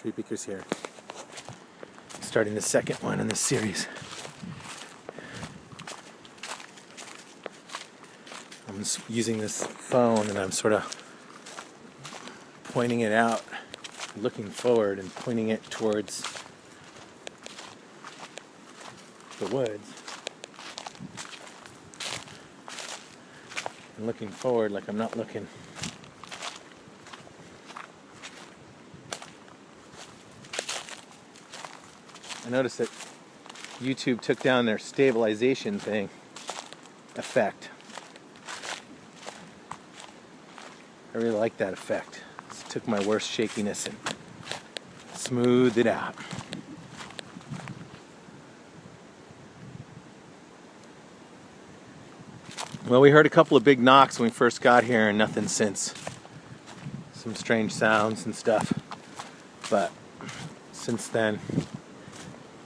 Tree Peekers here. Starting the second one in this series. I'm just using this phone and I'm sort of pointing it out, looking forward and pointing it towards the woods. And looking forward like I'm not looking. I noticed that YouTube took down their stabilization effect. I really like that effect. It took my worst shakiness and smoothed it out. Well, we heard a couple of big knocks when we first got here and nothing since. Some strange sounds and stuff. But since then,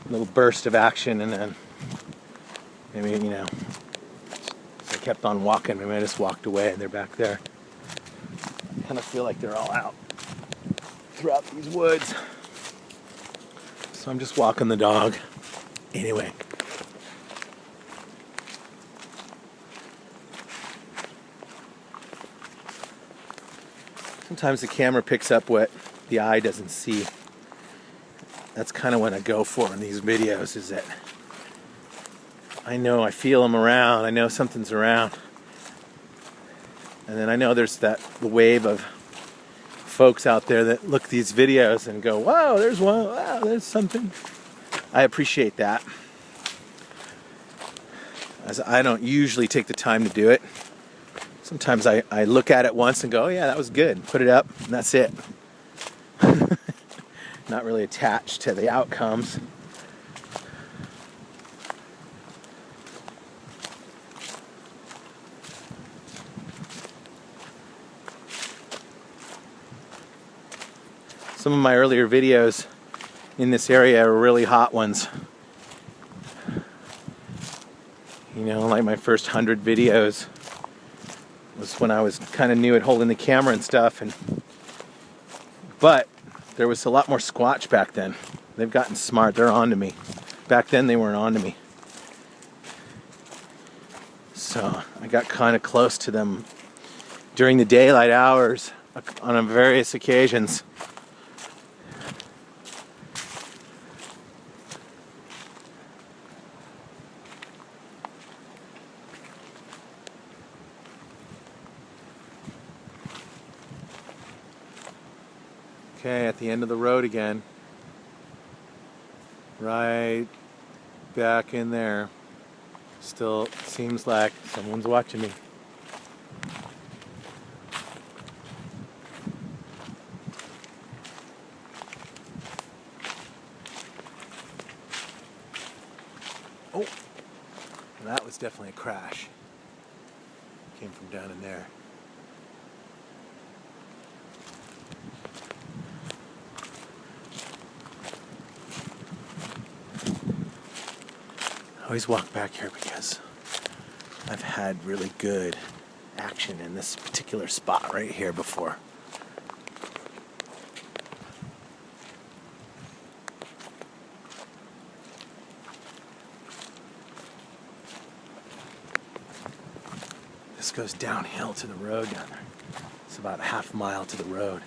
a little burst of action, and then maybe, so I kept on walking. Maybe I just walked away and they're back there. I kind of feel like they're all out throughout these woods. So I'm just walking the dog. Anyway. Sometimes the camera picks up what the eye doesn't see. That's kind of what I go for in these videos, is that I feel them around, I know something's around. And then I know there's the wave of folks out there that look at these videos and go, wow, there's one, wow, there's something. I appreciate that. As I don't usually take the time to do it. Sometimes I look at it once and go, oh yeah, that was good. Put it up, and that's it. Not really attached to the outcomes. Some of my earlier videos in this area are really hot ones. Like my first 100 videos was when I was kind of new at holding the camera and stuff. But there was a lot more Squatch back then. They've gotten smart. They're on to me. Back then they weren't on to me. So I got kind of close to them during the daylight hours on various occasions. Okay, at the end of the road again. Right back in there. Still seems like someone's watching me. Oh, that was definitely a crash. Came from down in there. I always walk back here because I've had really good action in this particular spot right here before. This goes downhill to the road down there. It's about a half mile to the road.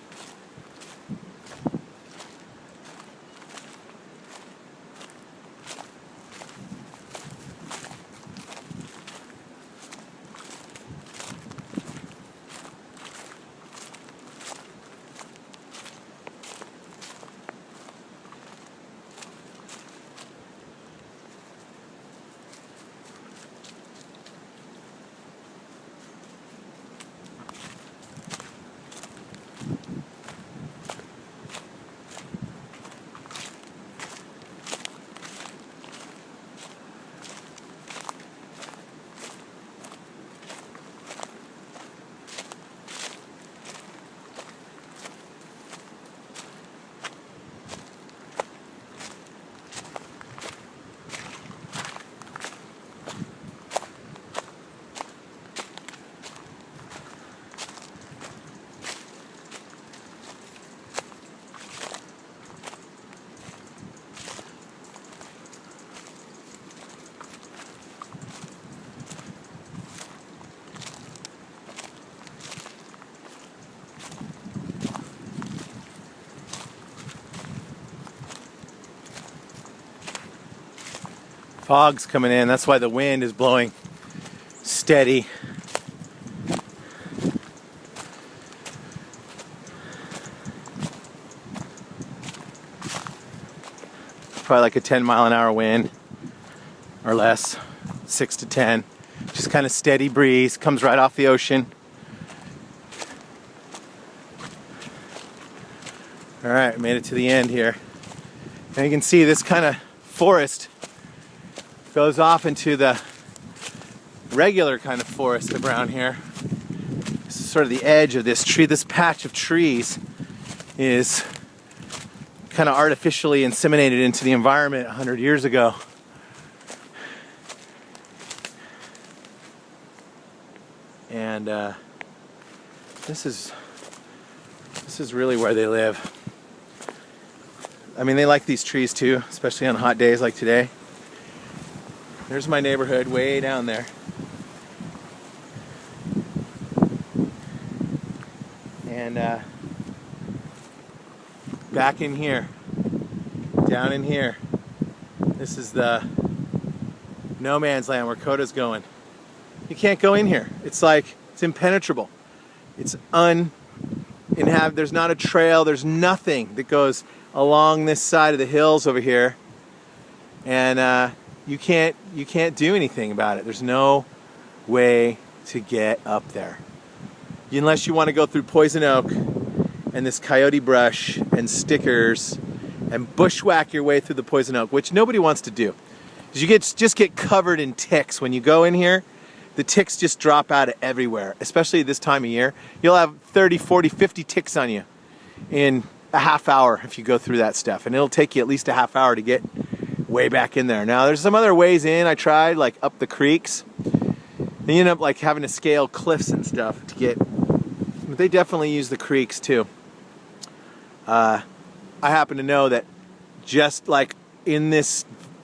Fog's coming in. That's why the wind is blowing steady. Probably like a 10-mile-an-hour wind or less, 6 to 10. Just kind of steady breeze, comes right off the ocean. All right, made it to the end here. And you can see this kind of forest goes off into the regular kind of forest around here. This is sort of the edge of this tree. This patch of trees is kind of artificially inseminated into the environment 100 years ago. And this is really where they live. I mean, they like these trees too, especially on hot days like today. There's my neighborhood way down there. And back in here, down in here, this is the no man's land where Coda's going. You can't go in here. It's like, it's impenetrable. It's there's not a trail, there's nothing that goes along this side of the hills over here. And you can't do anything about it. There's no way to get up there. Unless you want to go through poison oak and this coyote brush and stickers and bushwhack your way through the poison oak, which nobody wants to do. Because you just get covered in ticks when you go in here. The ticks just drop out of everywhere, especially this time of year. You'll have 30, 40, 50 ticks on you in a half hour if you go through that stuff. And it'll take you at least a half hour to get way back in there. Now, there's some other ways in. I tried, like up the creeks. And you end up like having to scale cliffs and stuff to get. But they definitely use the creeks too. I happen to know that just like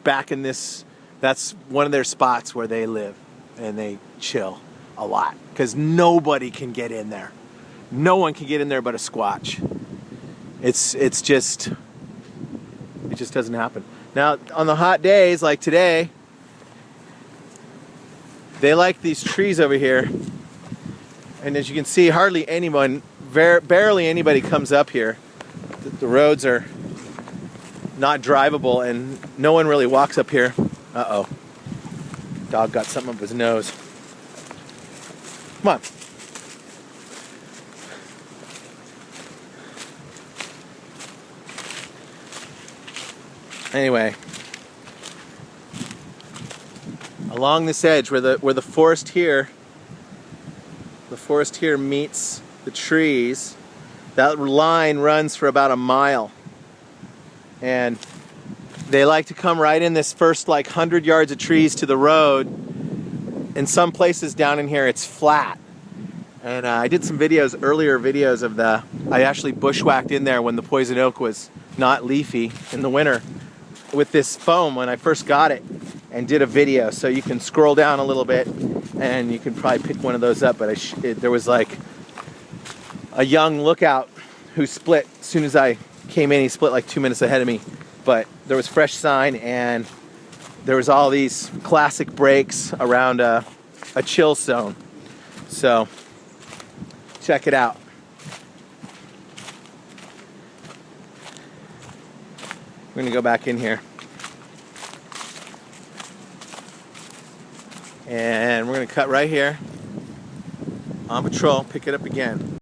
back in this, that's one of their spots where they live. And they chill a lot because nobody can get in there. No one can get in there but a Squatch. It just doesn't happen. Now on the hot days like today, they like these trees over here. And as you can see, hardly anyone, barely anybody comes up here. The roads are not drivable and no one really walks up here. Uh-oh. Dog got something up his nose. Come on. Anyway, along this edge where the forest here meets the trees, that line runs for about a mile. And they like to come right in this first like 100 yards of trees to the road. In some places down in here it's flat. And I did some earlier videos of I actually bushwhacked in there when the poison oak was not leafy in the winter with this foam when I first got it, and did a video. So you can scroll down a little bit and you can probably pick one of those up. But there was like a young lookout who split as soon as I came in. He split like 2 minutes ahead of me. But there was fresh sign and there was all these classic breaks around a chill zone. So check it out. We're gonna go back in here. And we're gonna cut right here on patrol, pick it up again.